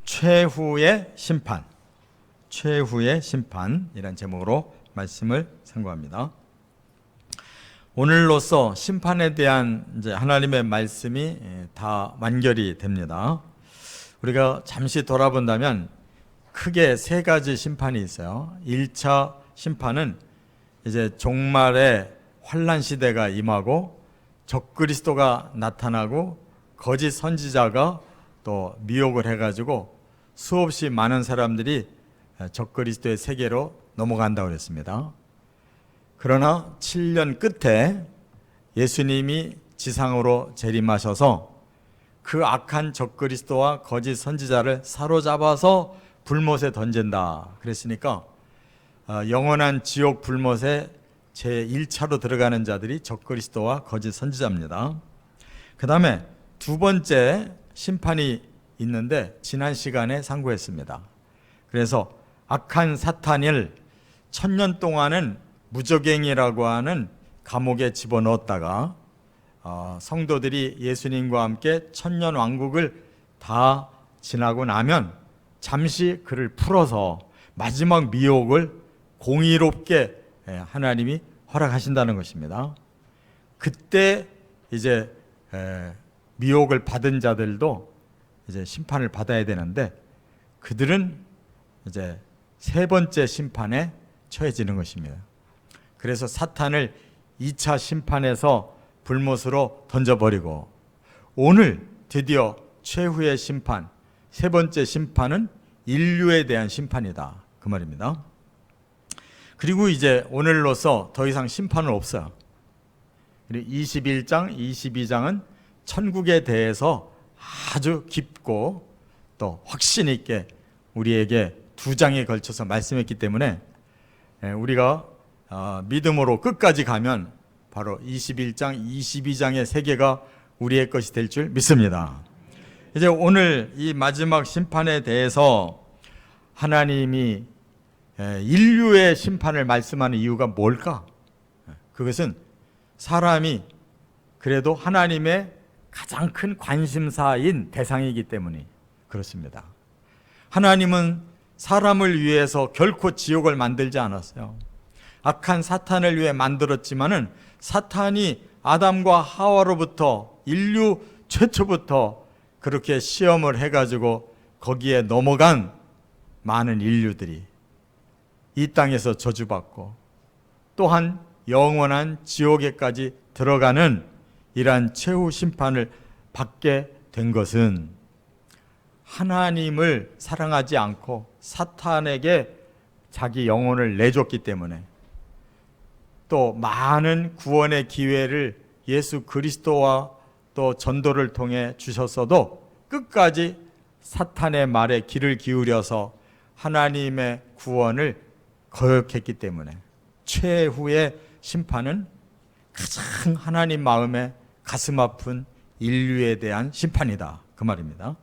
최후의 심판, 최후의 심판이란 제목으로 말씀을 선고합니다. 오늘로써 심판에 대한 하나님의 말씀이 다 완결이 됩니다. 우리가 잠시 돌아본다면 크게 세 가지 심판이 있어요. 1차 심판은 이제 종말의 환란 시대가 임하고 적그리스도가 나타나고 거짓 선지자가 또 미혹을 해가지고 수없이 많은 사람들이 적그리스도의 세계로 넘어간다고 그랬습니다. 그러나 7년 끝에 예수님이 지상으로 재림하셔서 그 악한 적그리스도와 거짓 선지자를 사로잡아서 불못에 던진다 그랬으니까 영원한 지옥 불못에 제1차로 들어가는 자들이 적그리스도와 거짓 선지자입니다. 그 다음에 두 번째 심판이 있는데 지난 시간에 상고했습니다. 그래서 악한 사탄을 1000년 동안은 무적행이라고 하는 감옥에 집어넣었다가 성도들이 예수님과 함께 천년 왕국을 다 지나고 나면 잠시 그를 풀어서 마지막 미혹을 공의롭게 하나님이 허락하신다는 것입니다. 그때 이제 미혹을 받은 자들도 이제 심판을 받아야 되는데 그들은 이제 세 번째 심판에 처해지는 것입니다. 그래서 사탄을 2차 심판에서 불못으로 던져버리고 오늘 드디어 최후의 심판, 세 번째 심판은 인류에 대한 심판이다 그 말입니다. 그리고 이제 오늘로서 더 이상 심판은 없어요. 21장, 22장은 천국에 대해서 아주 깊고 또 확신 있게 우리에게 두 장에 걸쳐서 말씀했기 때문에 우리가 믿음으로 끝까지 가면 바로 21장, 22장의 세계가 우리의 것이 될 줄 믿습니다. 이제 오늘 이 마지막 심판에 대해서 하나님이 인류의 심판을 말씀하는 이유가 뭘까? 그것은 사람이 그래도 하나님의 가장 큰 관심사인 대상이기 때문에 그렇습니다. 하나님은 사람을 위해서 결코 지옥을 만들지 않았어요. 악한 사탄을 위해 만들었지만은 사탄이 아담과 하와로부터 인류 최초부터 그렇게 시험을 해가지고 거기에 넘어간 많은 인류들이 이 땅에서 저주받고 또한 영원한 지옥에까지 들어가는 이러한 최후 심판을 받게 된 것은 하나님을 사랑하지 않고 사탄에게 자기 영혼을 내줬기 때문에 또 많은 구원의 기회를 예수 그리스도와 또 전도를 통해 주셨어도 끝까지 사탄의 말에 귀를 기울여서 하나님의 구원을 거역했기 때문에 최후의 심판은 가장 하나님 마음에 가슴 아픈 인류에 대한 심판이다 그 말입니다.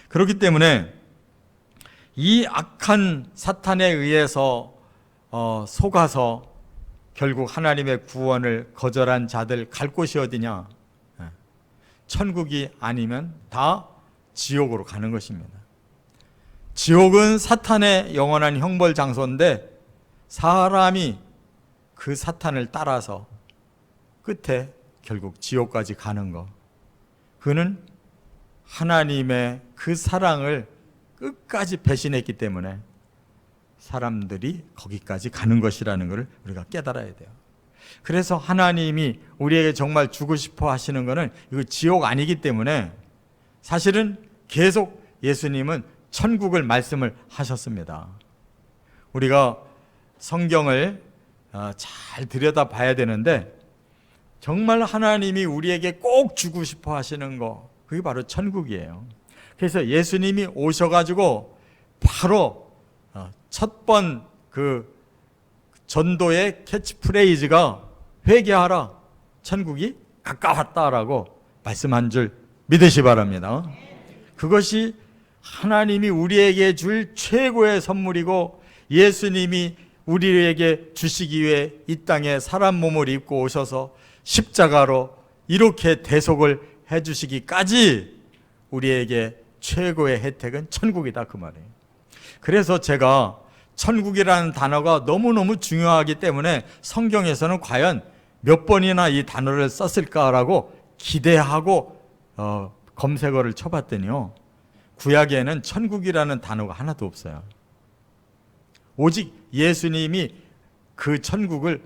그렇기 때문에 이 악한 사탄에 의해서 속아서 결국 하나님의 구원을 거절한 자들 갈 곳이 어디냐? 천국이 아니면 다 지옥으로 가는 것입니다. 지옥은 사탄의 영원한 형벌 장소인데 사람이 그 사탄을 따라서 끝에 결국 지옥까지 가는 것, 그는 하나님의 그 사랑을 끝까지 배신했기 때문에 사람들이 거기까지 가는 것이라는 것을 우리가 깨달아야 돼요. 그래서 하나님이 우리에게 정말 주고 싶어 하시는 것은 이거 지옥 아니기 때문에 사실은 계속 예수님은 천국을 말씀을 하셨습니다. 우리가 성경을 잘 들여다봐야 되는데 정말 하나님이 우리에게 꼭 주고 싶어 하시는 거, 그게 바로 천국이에요. 그래서 예수님이 오셔가지고 바로 첫 번 그 전도의 캐치프레이즈가 회개하라, 천국이 가까웠다라고 말씀한 줄 믿으시 바랍니다. 그것이 하나님이 우리에게 줄 최고의 선물이고 예수님이 우리에게 주시기 위해 이 땅에 사람 몸을 입고 오셔서 십자가로 이렇게 대속을 해주시기까지 우리에게 최고의 혜택은 천국이다 그 말이에요. 그래서 제가 천국이라는 단어가 너무너무 중요하기 때문에 성경에서는 과연 몇 번이나 이 단어를 썼을까라고 기대하고 검색어를 쳐봤더니요, 구약에는 천국이라는 단어가 하나도 없어요. 오직 예수님이 그 천국을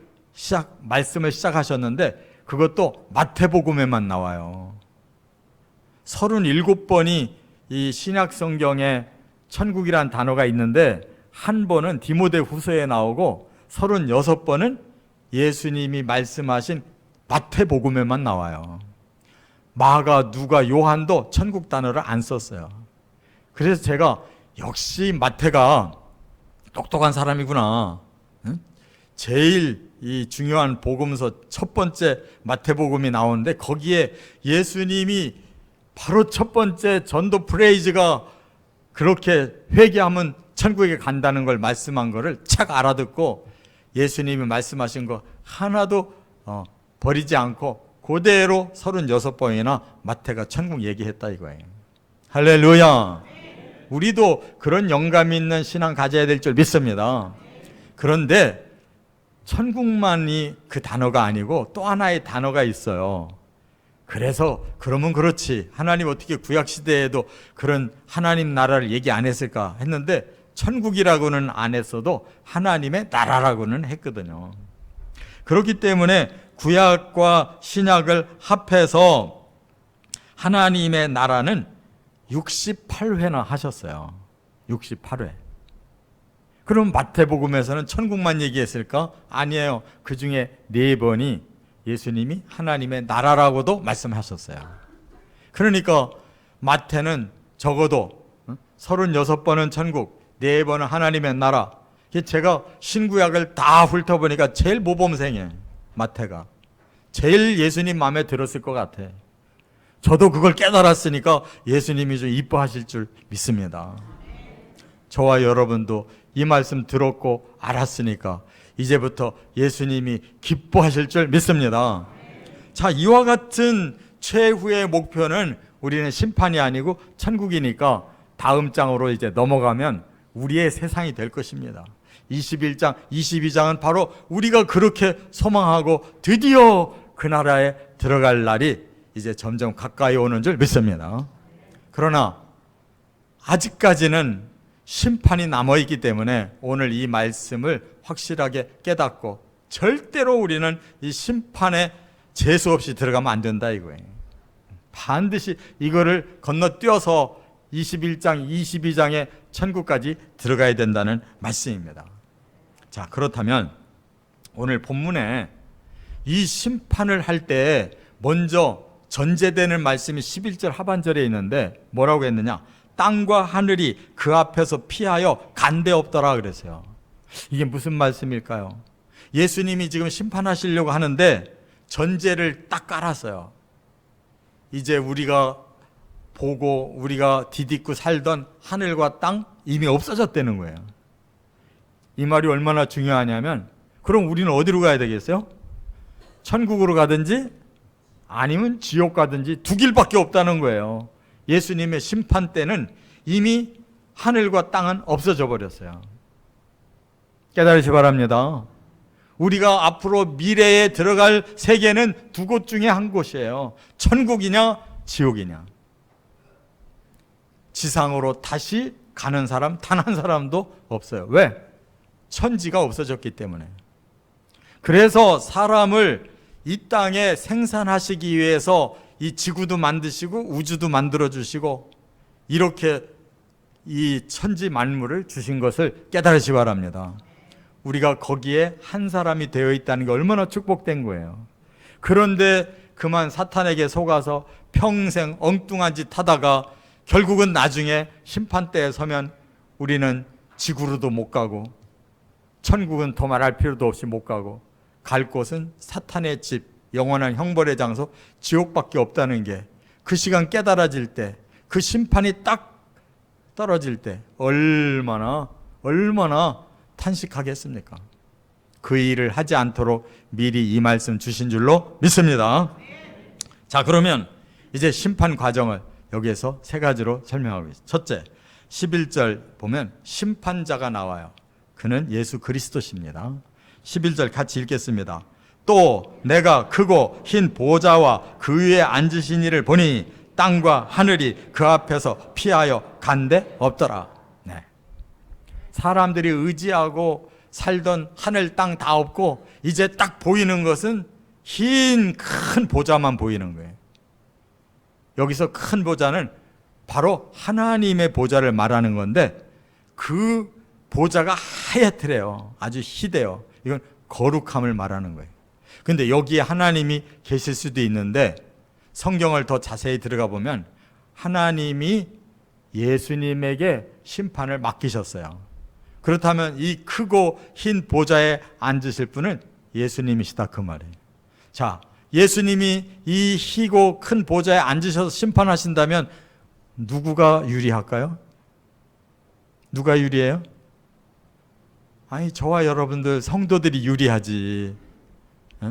말씀을 시작하셨는데 그것도 마태복음에만 나와요. 37번이 이 신약 성경에 천국이란 단어가 있는데 한 번은 디모데 후서에 나오고 36번은 예수님이 말씀하신 마태복음에만 나와요. 마가, 누가, 요한도 천국 단어를 안 썼어요. 그래서 제가 역시 마태가 똑똑한 사람이구나. 제일 이 중요한 복음서 첫 번째 마태복음이 나오는데 거기에 예수님이 바로 첫 번째 전도 프레이즈가 그렇게 회개하면 천국에 간다는 걸 말씀한 거를 착 알아듣고 예수님이 말씀하신 거 하나도 버리지 않고 그대로 36번이나 마태가 천국 얘기했다 이거예요. 할렐루야. 우리도 그런 영감 있는 신앙 가져야 될 줄 믿습니다. 그런데 천국만이 그 단어가 아니고 또 하나의 단어가 있어요. 그래서 그러면 그렇지, 하나님 어떻게 구약시대에도 그런 하나님 나라를 얘기 안 했을까 했는데 천국이라고는 안 했어도 하나님의 나라라고는 했거든요. 그렇기 때문에 구약과 신약을 합해서 하나님의 나라는 68회나 하셨어요. 68회. 그럼 마태복음에서는 천국만 얘기했을까? 아니에요. 그 중에 4번이 예수님이 하나님의 나라라고도 말씀하셨어요. 그러니까 마태는 적어도 36번은 천국, 4번은 하나님의 나라. 제가 신구약을 다 훑어보니까 제일 모범생이에요. 마태가. 제일 예수님 마음에 들었을 것 같아. 저도 그걸 깨달았으니까 예수님이 좀 이뻐하실 줄 믿습니다. 저와 여러분도 이 말씀 들었고 알았으니까 이제부터 예수님이 기뻐하실 줄 믿습니다. 자, 이와 같은 최후의 목표는 우리는 심판이 아니고 천국이니까 다음 장으로 이제 넘어가면 우리의 세상이 될 것입니다. 21장, 22장은 바로 우리가 그렇게 소망하고 드디어 그 나라에 들어갈 날이 이제 점점 가까이 오는 줄 믿습니다. 그러나 아직까지는 심판이 남아있기 때문에 오늘 이 말씀을 확실하게 깨닫고 절대로 우리는 이 심판에 재수 없이 들어가면 안 된다 이거예요. 반드시 이거를 건너뛰어서 21장, 22장의 천국까지 들어가야 된다는 말씀입니다. 자, 그렇다면 오늘 본문에 이 심판을 할 때 먼저 전제되는 말씀이 11절 하반절에 있는데 뭐라고 했느냐? 땅과 하늘이 그 앞에서 피하여 간데 없더라 그랬어요. 이게 무슨 말씀일까요? 예수님이 지금 심판하시려고 하는데 전제를 딱 깔았어요. 이제 우리가 보고 우리가 디딛고 살던 하늘과 땅 이미 없어졌다는 거예요. 이 말이 얼마나 중요하냐면 그럼 우리는 어디로 가야 되겠어요? 천국으로 가든지 아니면 지옥 가든지 두 길밖에 없다는 거예요. 예수님의 심판 때는 이미 하늘과 땅은 없어져 버렸어요. 깨달으시 바랍니다. 우리가 앞으로 미래에 들어갈 세계는 두 곳 중에 한 곳이에요. 천국이냐 지옥이냐. 지상으로 다시 가는 사람 단 한 사람도 없어요. 왜? 천지가 없어졌기 때문에. 그래서 사람을 이 땅에 생산하시기 위해서 이 지구도 만드시고 우주도 만들어 주시고 이렇게 이 천지 만물을 주신 것을 깨달으시 바랍니다. 우리가 거기에 한 사람이 되어 있다는 게 얼마나 축복된 거예요. 그런데 그만 사탄에게 속아서 평생 엉뚱한 짓 하다가 결국은 나중에 심판대에 서면 우리는 지구로도 못 가고 천국은 더 말할 필요도 없이 못 가고 갈 곳은 사탄의 집, 영원한 형벌의 장소, 지옥밖에 없다는 게 그 시간 깨달아질 때, 그 심판이 딱 떨어질 때 얼마나 탄식하겠습니까? 그 일을 하지 않도록 미리 이 말씀 주신 줄로 믿습니다. 자, 그러면 이제 심판 과정을 여기에서 세 가지로 설명하고 있습니다. 첫째, 11절 보면 심판자가 나와요. 그는 예수 그리스도십니다. 11절 같이 읽겠습니다. 또 내가 크고 흰 보좌와 그 위에 앉으신 이를 보니 땅과 하늘이 그 앞에서 피하여 간데 없더라. 네. 사람들이 의지하고 살던 하늘 땅 다 없고 이제 딱 보이는 것은 흰 큰 보좌만 보이는 거예요. 여기서 큰 보좌는 바로 하나님의 보좌를 말하는 건데 그 보좌가 하얗더래요. 아주 희대요. 이건 거룩함을 말하는 거예요. 근데 여기에 하나님이 계실 수도 있는데 성경을 더 자세히 들어가 보면 하나님이 예수님에게 심판을 맡기셨어요. 그렇다면 이 크고 흰 보좌에 앉으실 분은 예수님이시다 그 말이에요. 자, 예수님이 이 희고 큰 보좌에 앉으셔서 심판하신다면 누구가 유리할까요? 누가 유리해요? 아니, 저와 여러분들 성도들이 유리하지.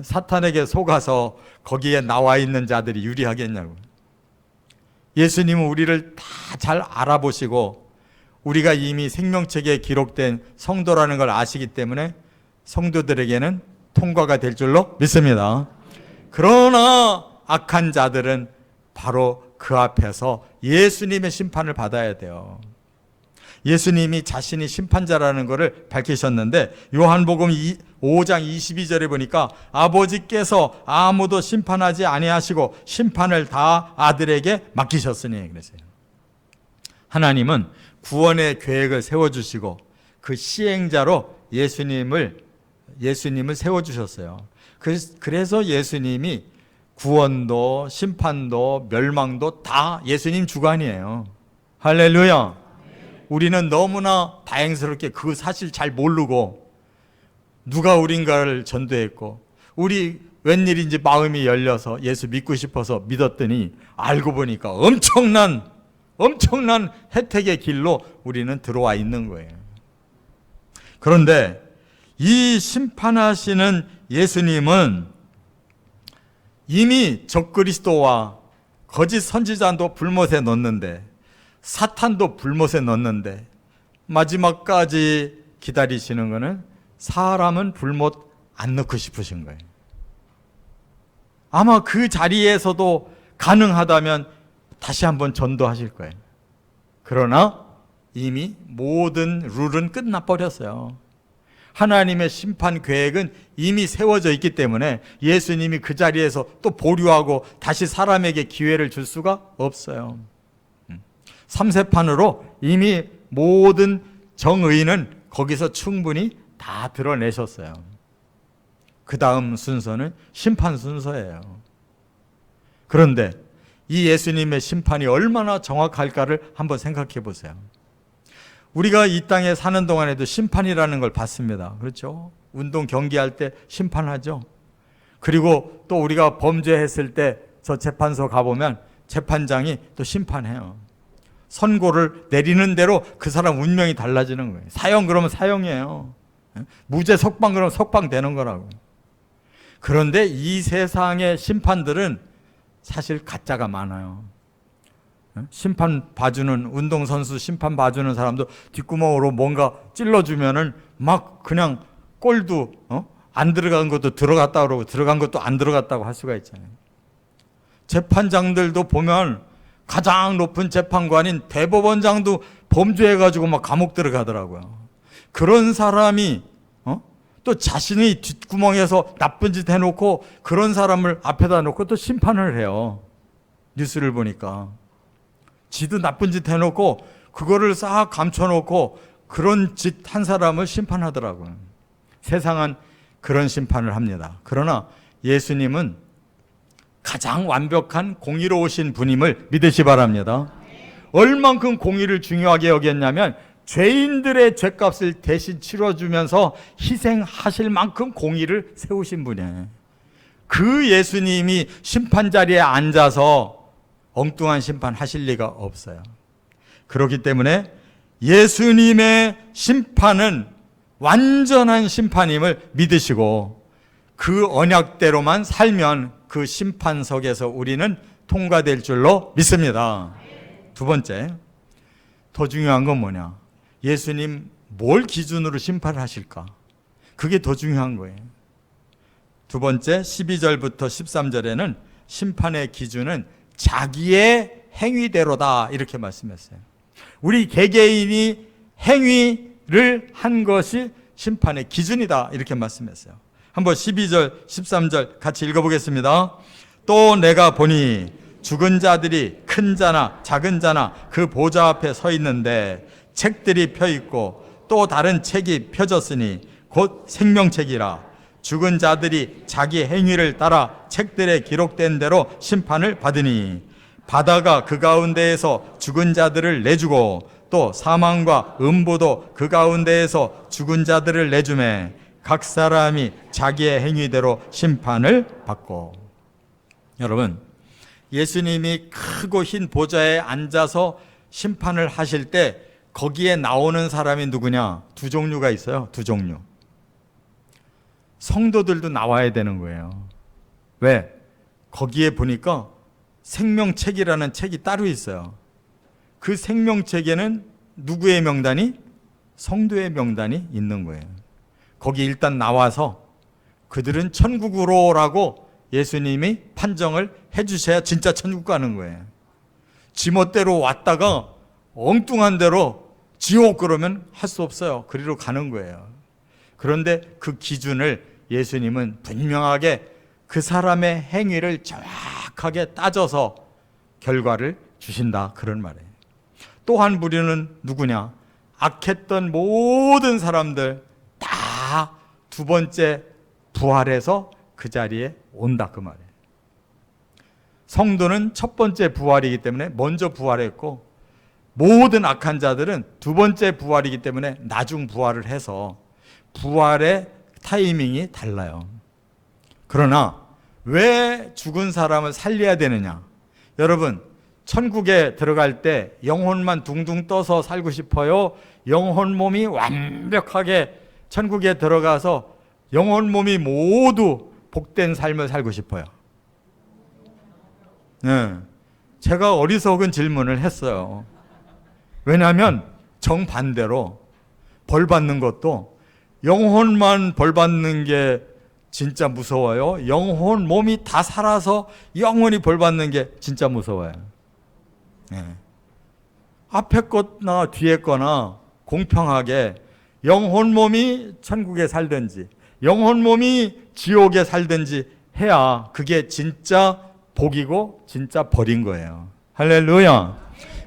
사탄에게 속아서 거기에 나와 있는 자들이 유리하겠냐고. 예수님은 우리를 다 잘 알아보시고 우리가 이미 생명책에 기록된 성도라는 걸 아시기 때문에 성도들에게는 통과가 될 줄로 믿습니다. 그러나 악한 자들은 바로 그 앞에서 예수님의 심판을 받아야 돼요. 예수님이 자신이 심판자라는 것을 밝히셨는데 요한복음 5장 22절에 보니까 아버지께서 아무도 심판하지 아니하시고 심판을 다 아들에게 맡기셨으니 그랬어요. 하나님은 구원의 계획을 세워주시고 그 시행자로 예수님을 세워주셨어요. 그래서 예수님이 구원도 심판도 멸망도 다 예수님 주관이에요. 할렐루야. 우리는 너무나 다행스럽게 그 사실 잘 모르고 누가 우린가를 전도했고 우리 웬일인지 마음이 열려서 예수 믿고 싶어서 믿었더니 알고 보니까 엄청난 혜택의 길로 우리는 들어와 있는 거예요. 그런데 이 심판하시는 예수님은 이미 적그리스도와 거짓 선지자도 불못에 넣었는데 사탄도 불못에 넣었는데 마지막까지 기다리시는 것은 사람은 불못 안 넣고 싶으신 거예요. 아마 그 자리에서도 가능하다면 다시 한번 전도하실 거예요. 그러나 이미 모든 룰은 끝나버렸어요. 하나님의 심판 계획은 이미 세워져 있기 때문에 예수님이 그 자리에서 또 보류하고 다시 사람에게 기회를 줄 수가 없어요. 3세판으로 이미 모든 정의는 거기서 충분히 다 드러내셨어요. 그 다음 순서는 심판 순서예요. 그런데 이 예수님의 심판이 얼마나 정확할까를 한번 생각해 보세요. 우리가 이 땅에 사는 동안에도 심판이라는 걸 받습니다. 그렇죠? 운동 경기할 때 심판하죠. 그리고 또 우리가 범죄했을 때 저 재판소 가보면 재판장이 또 심판해요. 선고를 내리는 대로 그 사람 운명이 달라지는 거예요. 사형 그러면 사형이에요. 무죄 석방 그러면 석방 되는 거라고. 그런데 이 세상의 심판들은 사실 가짜가 많아요. 심판 봐주는 운동선수 심판 봐주는 사람도 뒷구멍으로 뭔가 찔러주면은 막 그냥 골도 안 들어간 것도 들어갔다 그러고 들어간 것도 안 들어갔다고 할 수가 있잖아요. 재판장들도 보면 가장 높은 재판관인 대법원장도 범죄해가지고 막 감옥 들어가더라고요. 그런 사람이 또 자신이 뒷구멍에서 나쁜 짓 해놓고 그런 사람을 앞에다 놓고 또 심판을 해요. 뉴스를 보니까 지도 나쁜 짓 해놓고 그거를 싹 감춰놓고 그런 짓 한 사람을 심판하더라고요. 세상은 그런 심판을 합니다. 그러나 예수님은 가장 완벽한 공의로우신 분임을 믿으시 바랍니다. 얼만큼 공의를 중요하게 여겼냐면 죄인들의 죄값을 대신 치러주면서 희생하실 만큼 공의를 세우신 분이에요. 그 예수님이 심판 자리에 앉아서 엉뚱한 심판 하실 리가 없어요. 그렇기 때문에 예수님의 심판은 완전한 심판임을 믿으시고 그 언약대로만 살면 그 심판석에서 우리는 통과될 줄로 믿습니다. 두 번째, 더 중요한 건 뭐냐? 예수님 뭘 기준으로 심판을 하실까? 그게 더 중요한 거예요. 두 번째, 12절부터 13절에는 심판의 기준은 자기의 행위대로다 이렇게 말씀했어요. 우리 개개인이 행위를 한 것이 심판의 기준이다 이렇게 말씀했어요. 한번 12절, 13절 같이 읽어보겠습니다. 또 내가 보니 죽은 자들이 큰 자나 작은 자나 그 보좌 앞에 서 있는데 책들이 펴 있고 또 다른 책이 펴졌으니 곧 생명책이라. 죽은 자들이 자기 행위를 따라 책들에 기록된 대로 심판을 받으니 바다가 그 가운데에서 죽은 자들을 내주고 또 사망과 음부도 그 가운데에서 죽은 자들을 내주매 각 사람이 자기의 행위대로 심판을 받고. 여러분, 예수님이 크고 흰 보좌에 앉아서 심판을 하실 때 거기에 나오는 사람이 누구냐? 두 종류가 있어요. 두 종류. 성도들도 나와야 되는 거예요. 왜? 거기에 보니까 생명책이라는 책이 따로 있어요. 그 생명책에는 누구의 명단이? 성도의 명단이 있는 거예요. 거기 일단 나와서 그들은 천국으로라고 예수님이 판정을 해주셔야 진짜 천국 가는 거예요. 지멋대로 왔다가 엉뚱한 대로 지옥 그러면 할 수 없어요. 그리로 가는 거예요. 그런데 그 기준을 예수님은 분명하게 그 사람의 행위를 정확하게 따져서 결과를 주신다 그런 말이에요. 또 한 부류는 누구냐? 악했던 모든 사람들 다 두 번째 부활해서 그 자리에 온다 그 말이에요. 성도는 첫 번째 부활이기 때문에 먼저 부활했고 모든 악한 자들은 두 번째 부활이기 때문에 나중 부활을 해서 부활의 타이밍이 달라요. 그러나 왜 죽은 사람을 살려야 되느냐? 여러분, 천국에 들어갈 때 영혼만 둥둥 떠서 살고 싶어요? 영혼 몸이 완벽하게 천국에 들어가서 영혼 몸이 모두 복된 삶을 살고 싶어요? 네. 제가 어리석은 질문을 했어요. 왜냐하면 정반대로 벌 받는 것도 영혼만 벌 받는 게 진짜 무서워요. 영혼 몸이 다 살아서 영혼이 벌 받는 게 진짜 무서워요. 네. 앞에 거나 뒤에 거나 공평하게 영혼 몸이 천국에 살든지 영혼 몸이 지옥에 살든지 해야 그게 진짜 복이고 진짜 벌인 거예요. 할렐루야.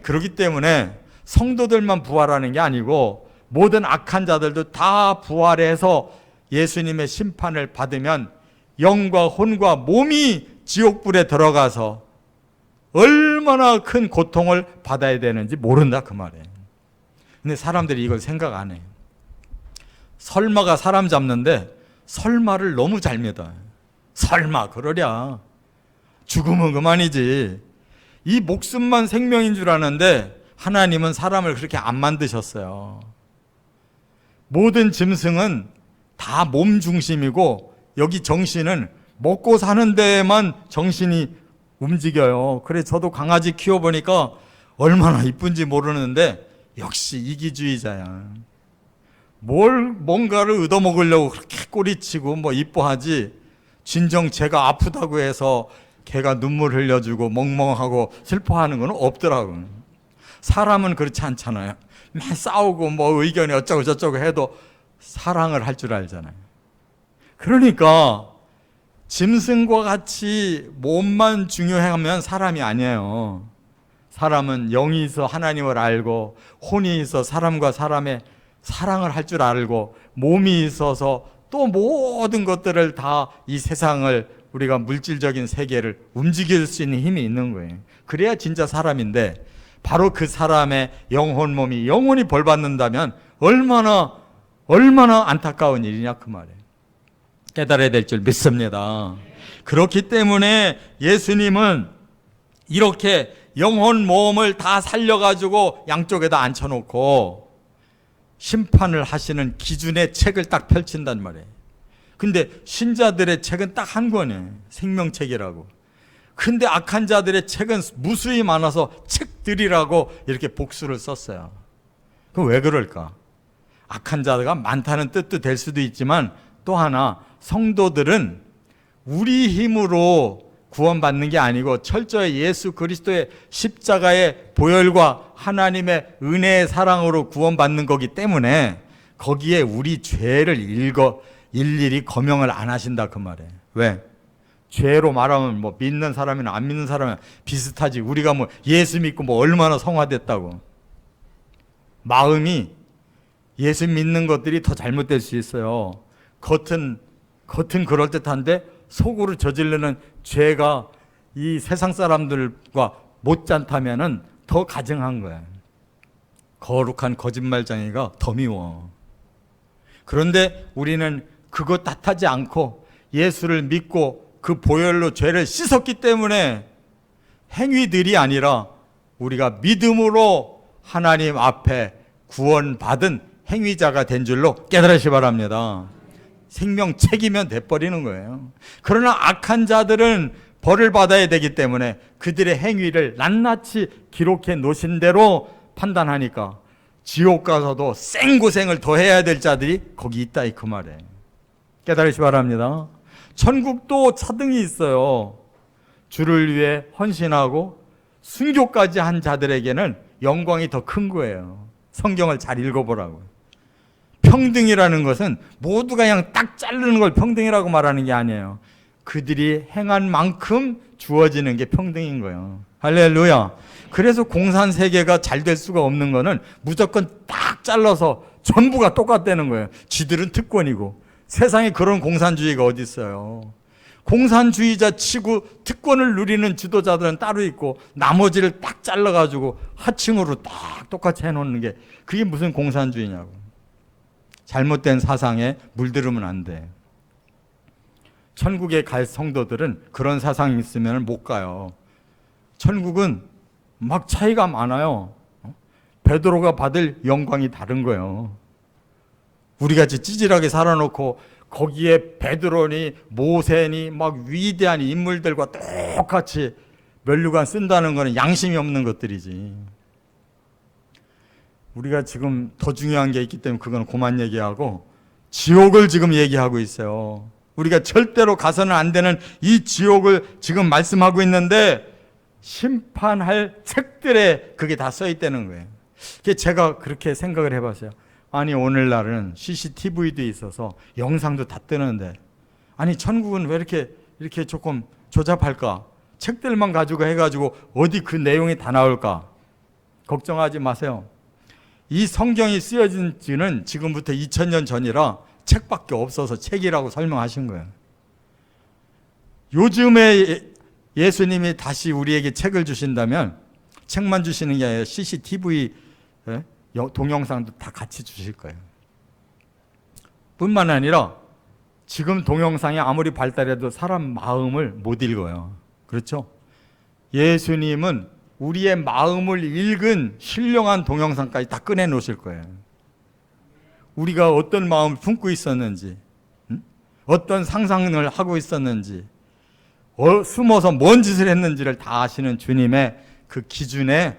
그렇기 때문에 성도들만 부활하는 게 아니고 모든 악한 자들도 다 부활해서 예수님의 심판을 받으면 영과 혼과 몸이 지옥불에 들어가서 얼마나 큰 고통을 받아야 되는지 모른다 그 말이에요. 근데 사람들이 이걸 생각 안 해요. 설마가 사람 잡는데 설마를 너무 잘 믿어요. 설마 그러랴. 죽으면 그만이지. 이 목숨만 생명인 줄 아는데 하나님은 사람을 그렇게 안 만드셨어요. 모든 짐승은 다 몸 중심이고 여기 정신은 먹고 사는 데에만 정신이 움직여요. 그래 저도 강아지 키워보니까 얼마나 이쁜지 모르는데 역시 이기주의자야. 뭔가를 얻어먹으려고 그렇게 꼬리치고 뭐 이뻐하지 진정 제가 아프다고 해서 걔가 눈물 흘려주고 멍멍하고 슬퍼하는 건 없더라고요. 사람은 그렇지 않잖아요. 맨 싸우고 뭐 의견이 어쩌고 저쩌고 해도 사랑을 할 줄 알잖아요. 그러니까 짐승과 같이 몸만 중요하면 사람이 아니에요. 사람은 영이 있어 하나님을 알고 혼이 있어 사람과 사람의 사랑을 할 줄 알고 몸이 있어서 또 모든 것들을 다 이 세상을 우리가 물질적인 세계를 움직일 수 있는 힘이 있는 거예요. 그래야 진짜 사람인데 바로 그 사람의 영혼 몸이 영원히 벌 받는다면 얼마나 안타까운 일이냐 그 말이에요. 깨달아야 될 줄 믿습니다. 그렇기 때문에 예수님은 이렇게 영혼 몸을 다 살려가지고 양쪽에다 앉혀놓고 심판을 하시는 기준의 책을 딱 펼친단 말이에요. 근데 신자들의 책은 딱 한 권이에요. 생명책이라고. 근데 악한 자들의 책은 무수히 많아서 책들이라고 이렇게 복수를 썼어요. 그럼 왜 그럴까? 악한 자가 많다는 뜻도 될 수도 있지만 또 하나, 성도들은 우리 힘으로 구원받는 게 아니고 철저히 예수 그리스도의 십자가의 보혈과 하나님의 은혜의 사랑으로 구원받는 거기 때문에 거기에 우리 죄를 일일이 거명을 안 하신다 그 말이에요. 왜? 죄로 말하면 뭐 믿는 사람이나 안 믿는 사람이나 비슷하지. 우리가 뭐 예수 믿고 뭐 얼마나 성화됐다고. 마음이 예수 믿는 것들이 더 잘못될 수 있어요. 겉은 그럴듯한데 속으로 저지르는 죄가 이 세상 사람들과 못지않다면은 더 가증한 거야. 거룩한 거짓말쟁이가 더 미워. 그런데 우리는 그것 탓하지 않고 예수를 믿고 그 보혈로 죄를 씻었기 때문에 행위들이 아니라 우리가 믿음으로 하나님 앞에 구원받은 행위자가 된 줄로 깨달으시 바랍니다. 생명책이면 돼버리는 거예요. 그러나 악한 자들은 벌을 받아야 되기 때문에 그들의 행위를 낱낱이 기록해 놓으신 대로 판단하니까 지옥 가서도 생고생을 더 해야 될 자들이 거기 있다 이 그 말이에요. 깨달으시 바랍니다. 천국도 차등이 있어요. 주를 위해 헌신하고 순교까지 한 자들에게는 영광이 더 큰 거예요. 성경을 잘 읽어보라고요. 평등이라는 것은 모두가 그냥 딱 자르는 걸 평등이라고 말하는 게 아니에요. 그들이 행한 만큼 주어지는 게 평등인 거예요. 할렐루야. 그래서 공산세계가 잘 될 수가 없는 거는 무조건 딱 잘라서 전부가 똑같다는 거예요. 쥐들은 특권이고. 세상에 그런 공산주의가 어디 있어요. 공산주의자 치고 특권을 누리는 지도자들은 따로 있고 나머지를 딱 잘라가지고 하층으로 딱 똑같이 해놓는 게 그게 무슨 공산주의냐고. 잘못된 사상에 물들으면 안 돼. 천국에 갈 성도들은 그런 사상이 있으면 못 가요. 천국은 막 차이가 많아요. 베드로가 받을 영광이 다른 거예요. 우리같이 찌질하게 살아놓고 거기에 베드로니 모세니 막 위대한 인물들과 똑같이 면류관 쓴다는 거는 양심이 없는 것들이지. 우리가 지금 더 중요한 게 있기 때문에 그건 그만 얘기하고 지옥을 지금 얘기하고 있어요. 우리가 절대로 가서는 안 되는 이 지옥을 지금 말씀하고 있는데 심판할 책들에 그게 다 써 있다는 거예요. 제가 그렇게 생각을 해봤어요. 아니 오늘날은 CCTV도 있어서 영상도 다 뜨는데 아니 천국은 왜 이렇게 조금 조잡할까? 책들만 가지고 해가지고 어디 그 내용이 다 나올까? 걱정하지 마세요. 이 성경이 쓰여진 지는 지금부터 2000년 전이라 책밖에 없어서 책이라고 설명하신 거예요. 요즘에 예수님이 다시 우리에게 책을 주신다면 책만 주시는 게 아니라 CCTV 동영상도 다 같이 주실 거예요. 뿐만 아니라 지금 동영상이 아무리 발달해도 사람 마음을 못 읽어요. 그렇죠? 예수님은 우리의 마음을 읽은 신령한 동영상까지 다 꺼내 놓으실 거예요. 우리가 어떤 마음을 품고 있었는지, 어떤 상상을 하고 있었는지, 숨어서 뭔 짓을 했는지를 다 아시는 주님의 그 기준에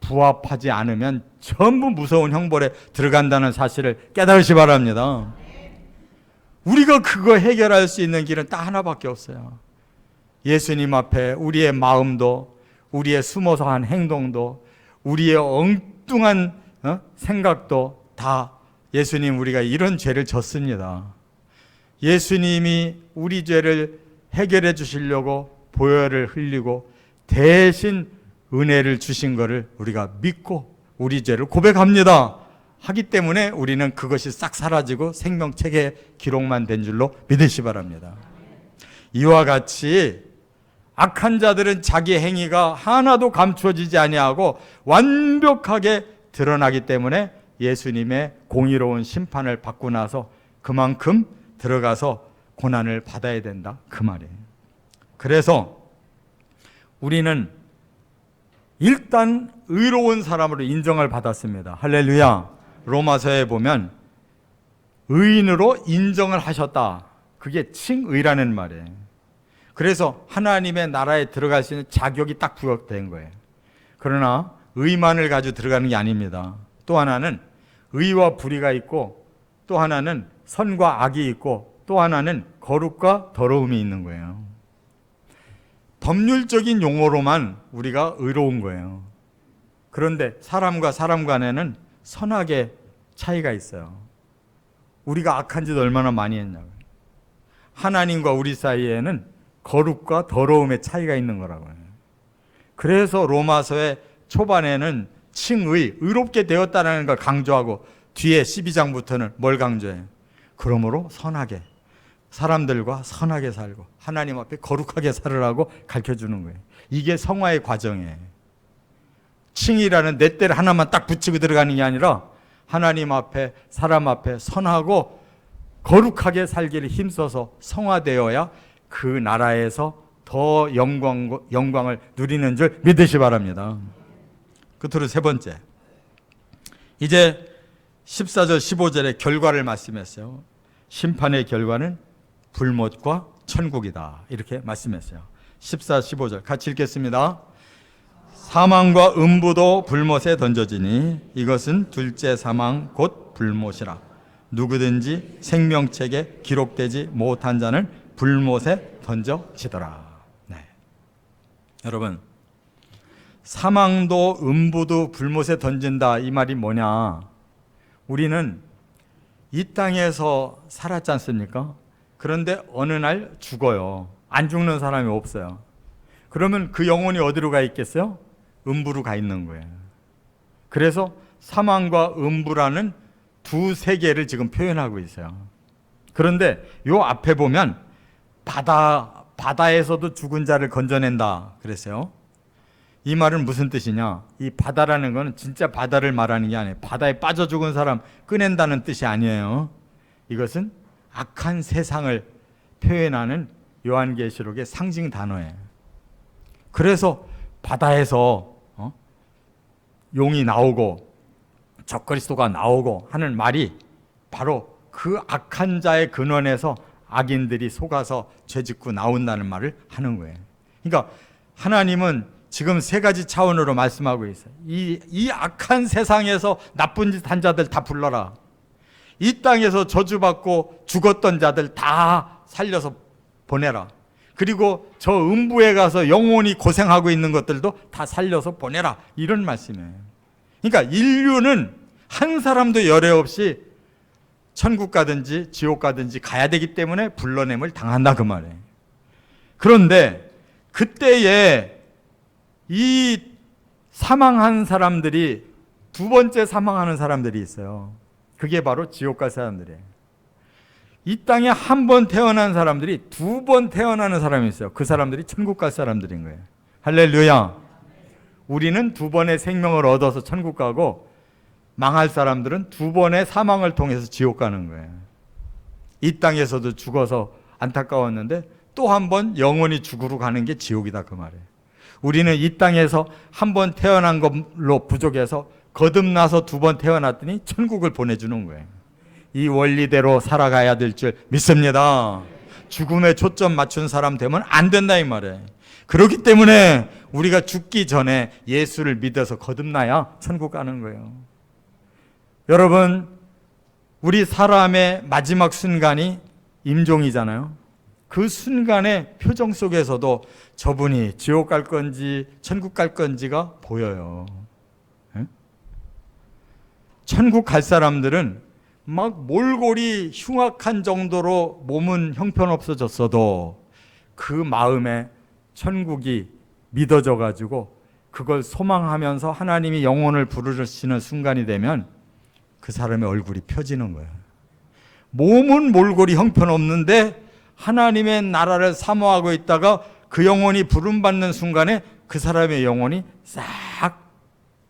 부합하지 않으면 전부 무서운 형벌에 들어간다는 사실을 깨달으시 바랍니다. 우리가 그거 해결할 수 있는 길은 딱 하나밖에 없어요. 예수님 앞에 우리의 마음도 우리의 숨어서 한 행동도 우리의 엉뚱한 생각도 다 예수님 우리가 이런 죄를 졌습니다. 예수님이 우리 죄를 해결해 주시려고 보혈을 흘리고 대신 은혜를 주신 것을 우리가 믿고 우리 죄를 고백합니다. 하기 때문에 우리는 그것이 싹 사라지고 생명책에 기록만 된 줄로 믿으시 바랍니다. 이와 같이 악한 자들은 자기 행위가 하나도 감추어지지 아니하고 완벽하게 드러나기 때문에 예수님의 공의로운 심판을 받고 나서 그만큼 들어가서 고난을 받아야 된다 그 말이에요. 그래서 우리는 일단 의로운 사람으로 인정을 받았습니다. 할렐루야. 로마서에 보면 의인으로 인정을 하셨다. 그게 칭의라는 말이에요. 그래서 하나님의 나라에 들어갈 수 있는 자격이 딱 부여된 거예요. 그러나 의만을 가지고 들어가는 게 아닙니다. 또 하나는 의와 불의가 있고, 또 하나는 선과 악이 있고, 또 하나는 거룩과 더러움이 있는 거예요. 법률적인 용어로만 우리가 의로운 거예요. 그런데 사람과 사람 간에는 선악의 차이가 있어요. 우리가 악한 짓 얼마나 많이 했냐고요. 하나님과 우리 사이에는 거룩과 더러움의 차이가 있는 거라고요. 그래서 로마서의 초반에는 칭의, 의롭게 되었다는 걸 강조하고 뒤에 12장부터는 뭘 강조해요? 그러므로 선하게, 사람들과 선하게 살고 하나님 앞에 거룩하게 살으라고 가르쳐주는 거예요. 이게 성화의 과정이에요. 칭의라는 내 때를 하나만 딱 붙이고 들어가는 게 아니라 하나님 앞에, 사람 앞에 선하고 거룩하게 살기를 힘써서 성화되어야 그 나라에서 더 영광을 누리는 줄 믿으시 바랍니다. 끝으로 세 번째, 이제 14절 15절의 결과를 말씀했어요. 심판의 결과는 불못과 천국이다, 이렇게 말씀했어요. 14, 15절 같이 읽겠습니다. 사망과 음부도 불못에 던져지니 이것은 둘째 사망 곧 불못이라. 누구든지 생명책에 기록되지 못한 자는 불못에 던져지더라. 네. 여러분, 사망도 음부도 불못에 던진다, 이 말이 뭐냐? 우리는 이 땅에서 살았지 않습니까? 그런데 어느 날 죽어요. 안 죽는 사람이 없어요. 그러면 그 영혼이 어디로 가 있겠어요? 음부로 가 있는 거예요. 그래서 사망과 음부라는 두 세계를 지금 표현하고 있어요. 그런데 요 앞에 보면 바다에서도 죽은 자를 건져낸다 그랬어요. 이 말은 무슨 뜻이냐? 이 바다라는 건 진짜 바다를 말하는 게 아니에요. 바다에 빠져 죽은 사람 꺼낸다는 뜻이 아니에요. 이것은 악한 세상을 표현하는 요한계시록의 상징 단어예요. 그래서 바다에서 용이 나오고 적그리스도가 나오고 하는 말이 바로 그 악한 자의 근원에서 악인들이 속아서 죄짓고 나온다는 말을 하는 거예요. 그러니까 하나님은 지금 세 가지 차원으로 말씀하고 있어요. 이 악한 세상에서 나쁜 짓 한 자들 다 불러라. 이 땅에서 저주받고 죽었던 자들 다 살려서 보내라. 그리고 저 음부에 가서 영원히 고생하고 있는 것들도 다 살려서 보내라. 이런 말씀이에요. 그러니까 인류는 한 사람도 열애 없이 천국 가든지 지옥 가든지 가야 되기 때문에 불러냄을 당한다, 그 말이에요. 그런데 그때에 이 사망한 사람들이 두 번째 사망하는 사람들이 있어요. 그게 바로 지옥 갈 사람들이에요. 이 땅에 한 번 태어난 사람들이 두 번 태어나는 사람이 있어요. 그 사람들이 천국 갈 사람들인 거예요. 할렐루야. 우리는 두 번의 생명을 얻어서 천국 가고, 망할 사람들은 두 번의 사망을 통해서 지옥 가는 거예요. 이 땅에서도 죽어서 안타까웠는데 또 한 번 영원히 죽으러 가는 게 지옥이다, 그 말이에요. 우리는 이 땅에서 한 번 태어난 걸로 부족해서 거듭나서 두 번 태어났더니 천국을 보내주는 거예요. 이 원리대로 살아가야 될 줄 믿습니다. 죽음에 초점 맞춘 사람 되면 안 된다, 이 말이에요. 그렇기 때문에 우리가 죽기 전에 예수를 믿어서 거듭나야 천국 가는 거예요. 여러분, 우리 사람의 마지막 순간이 임종이잖아요. 그 순간의 표정 속에서도 저분이 지옥 갈 건지 천국 갈 건지가 보여요. 천국 갈 사람들은 막 몰골이 흉악한 정도로 몸은 형편없어졌어도 그 마음에 천국이 믿어져 가지고 그걸 소망하면서 하나님이 영혼을 부르시는 순간이 되면 그 사람의 얼굴이 펴지는 거예요. 몸은 몰골이 형편없는데 하나님의 나라를 사모하고 있다가 그 영혼이 부름받는 순간에 그 사람의 영혼이 싹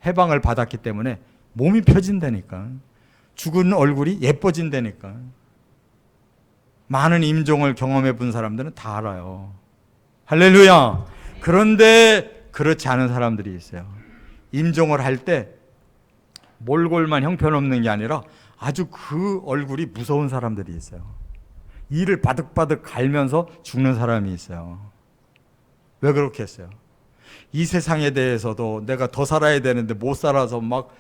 해방을 받았기 때문에 몸이 펴진다니까. 죽은 얼굴이 예뻐진다니까. 많은 임종을 경험해 본 사람들은 다 알아요. 할렐루야. 그런데 그렇지 않은 사람들이 있어요. 임종을 할 때 몰골만 형편없는 게 아니라 아주 그 얼굴이 무서운 사람들이 있어요. 이를 바득바득 갈면서 죽는 사람이 있어요. 왜 그렇게 했어요? 이 세상에 대해서도 내가 더 살아야 되는데 못 살아서 막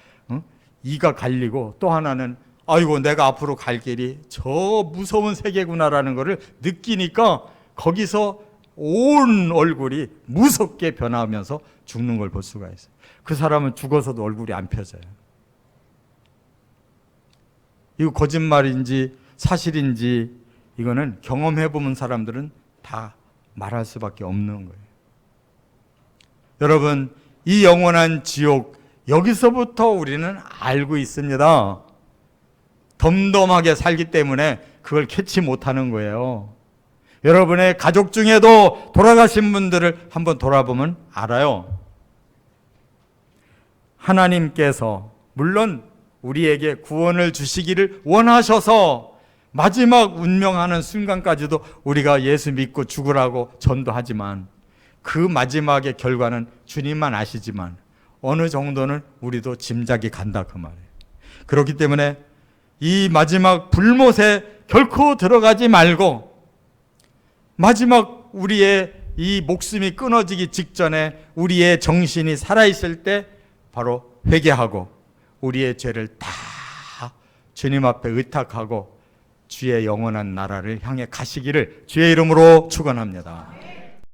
이가 갈리고, 또 하나는 아이고 내가 앞으로 갈 길이 저 무서운 세계구나라는 것을 느끼니까 거기서 온 얼굴이 무섭게 변하면서 죽는 걸 볼 수가 있어요. 그 사람은 죽어서도 얼굴이 안 펴져요. 이거 거짓말인지 사실인지 이거는 경험해보는 사람들은 다 말할 수밖에 없는 거예요. 여러분, 이 영원한 지옥, 여기서부터 우리는 알고 있습니다. 덤덤하게 살기 때문에 그걸 캐치 못하는 거예요. 여러분의 가족 중에도 돌아가신 분들을 한번 돌아보면 알아요. 하나님께서 물론 우리에게 구원을 주시기를 원하셔서 마지막 운명하는 순간까지도 우리가 예수 믿고 죽으라고 전도하지만, 그 마지막의 결과는 주님만 아시지만 어느 정도는 우리도 짐작이 간다 그 말이에요. 그렇기 때문에 이 마지막 불못에 결코 들어가지 말고, 마지막 우리의 이 목숨이 끊어지기 직전에 우리의 정신이 살아있을 때 바로 회개하고 우리의 죄를 다 주님 앞에 의탁하고 주의 영원한 나라를 향해 가시기를 주의 이름으로 축원합니다.